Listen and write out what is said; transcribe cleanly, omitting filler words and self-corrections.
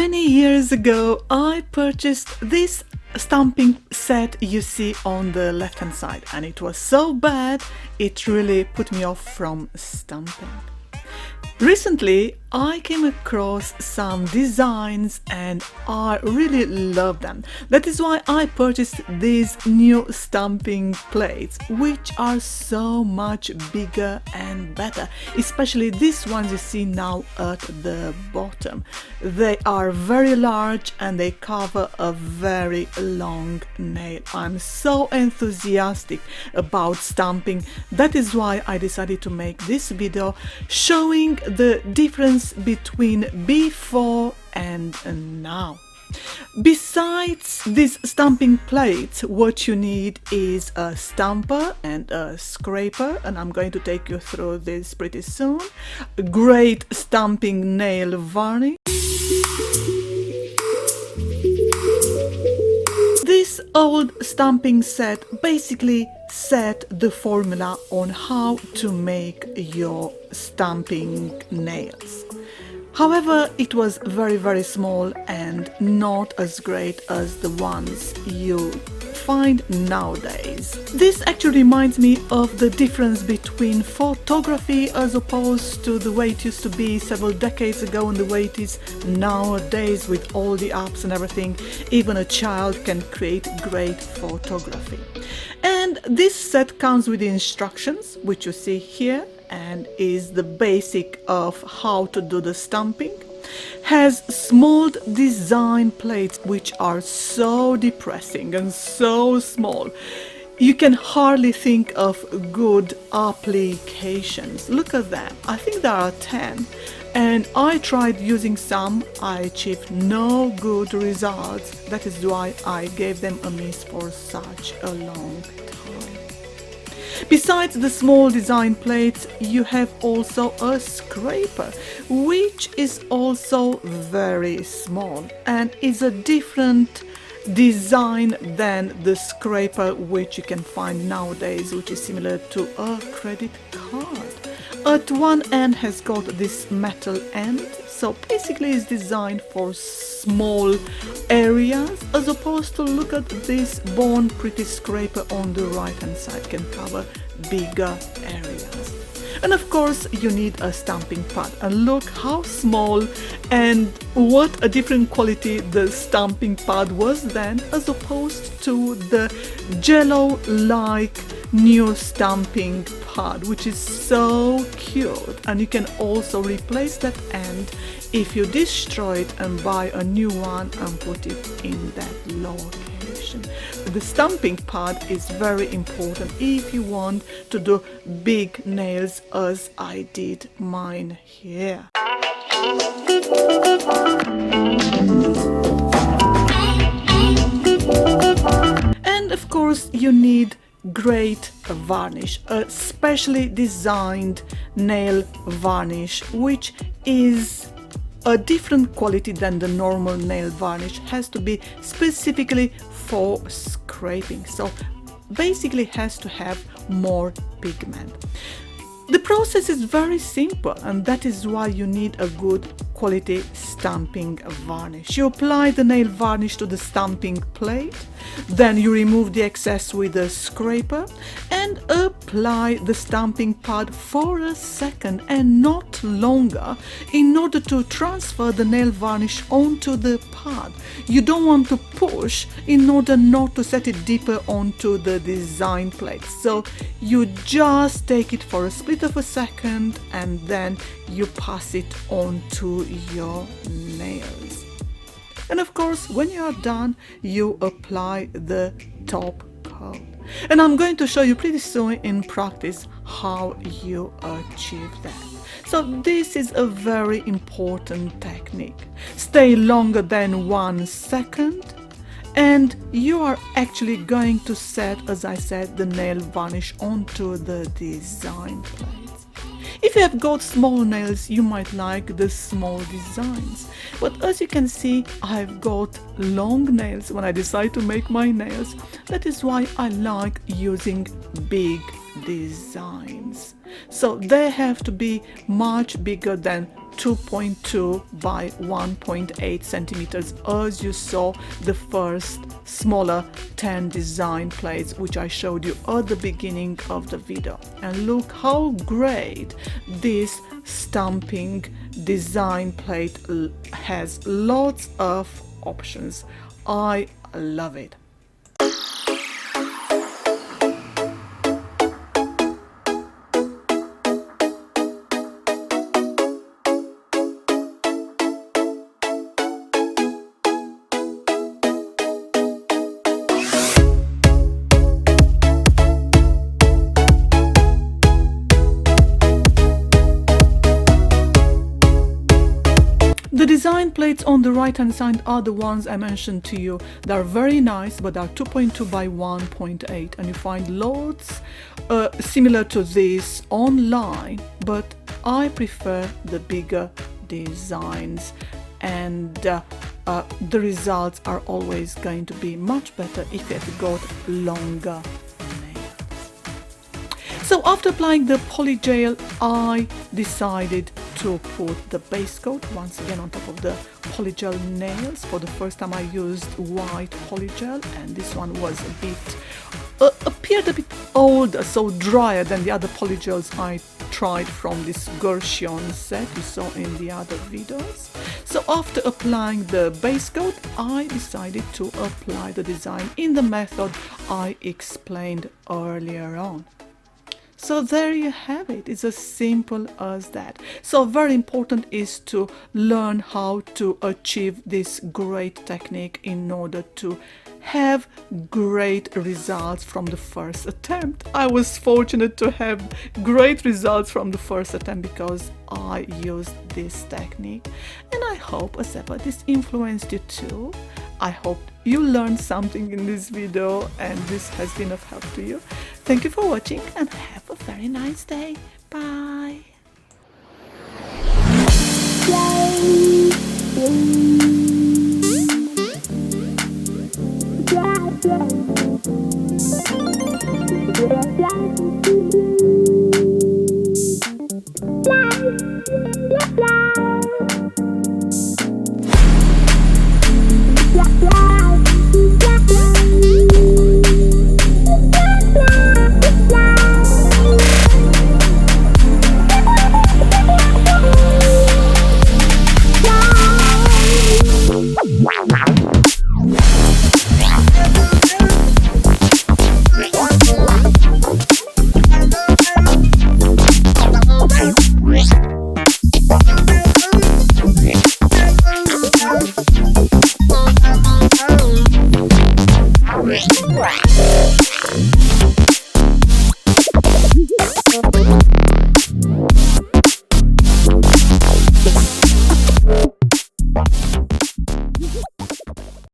Many years ago, I purchased this stamping set you see on the left hand side, and it was so bad it really put me off from stamping. Recently, I came across some designs and I really love them. That is why I purchased these new stamping plates, which are so much bigger and better, especially these ones you see now at the bottom. They are very large and they cover a very long nail. I'm so enthusiastic about stamping. That is why I decided to make this video showing the difference between before and now. Besides these stamping plates, what you need is a stamper and a scraper, and I'm going to take you through this pretty soon. Great stamping nail varnish. This old stamping set basically set the formula on how to make your stamping nails. However, it was very small and not as great as the ones you find nowadays. This actually reminds me of the difference between photography as opposed to the way it used to be several decades ago and the way it is nowadays with all the apps and everything. Even a child can create great photography. And this set comes with the instructions, which you see here, and is the basic of how to do the stamping. Has small design plates which are so depressing and so small. You can hardly think of good applications. Look at them. I think there are 10. And I tried using some. I achieved no good results. That is why I gave them a miss for such a long time. Besides the small design plates, you have also a scraper, which is also very small and is a different design than the scraper which you can find nowadays, which is similar to a credit card. At one end has got this metal end, so basically it's designed for small areas, as opposed to look at this bone pretty scraper on the right hand side, can cover bigger areas. And of course you need a stamping pad, and look how small and what a different quality the stamping pad was then as opposed to the jello like new stamping pad, which is so cute. And you can also replace that end if you destroy it and buy a new one and put it in that location. The stamping pad is very important if you want to do big nails as I did mine here. And of course you need great varnish, a specially designed nail varnish, which is a different quality than the normal nail varnish. Has to be specifically for scraping, so basically has to have more pigment. The process is very simple, and that is why you need a good quality stamping varnish. You apply the nail varnish to the stamping plate, then you remove the excess with a scraper and apply the stamping pad for a second and not longer in order to transfer the nail varnish onto the pad. You don't want to push in order not to set it deeper onto the design plate. So you just take it for a split of a second and then you pass it onto your nails. And of course, when you are done, you apply the top coat. And I'm going to show you pretty soon in practice how you achieve that. So this is a very important technique. Stay longer than 1 second and you are actually going to set, as I said, the nail varnish onto the design plates. If you have got small nails, you might like the small designs. But as you can see, I've got long nails when I decide to make my nails. That is why I like using big designs. So they have to be much bigger than 2.2 by 1.8 centimeters, as you saw the first smaller 10 design plates which I showed you at the beginning of the video. And look how great this stamping design plate has. Lots of options. I love it. The design plates on the right hand side are the ones I mentioned to you. They are very nice, but they are 2.2 by 1.8, and you find loads similar to this online, but I prefer the bigger designs, and the results are always going to be much better if you have got longer nails. So after applying the polygel, I decided to put the base coat once again on top of the polygel nails. For the first time I used white polygel, and this one was appeared a bit older, so drier than the other polygels I tried from this Gershon set you saw in the other videos. So after applying the base coat, I decided to apply the design in the method I explained earlier on. So there you have it. It's as simple as that. So very important is to learn how to achieve this great technique in order to have great results from the first attempt. I was fortunate to have great results from the first attempt because I used this technique, and I hope as ever this influenced you too. I hope you learned something in this video and this has been of help to you. Thank you for watching and have a very nice day. Bye. Right.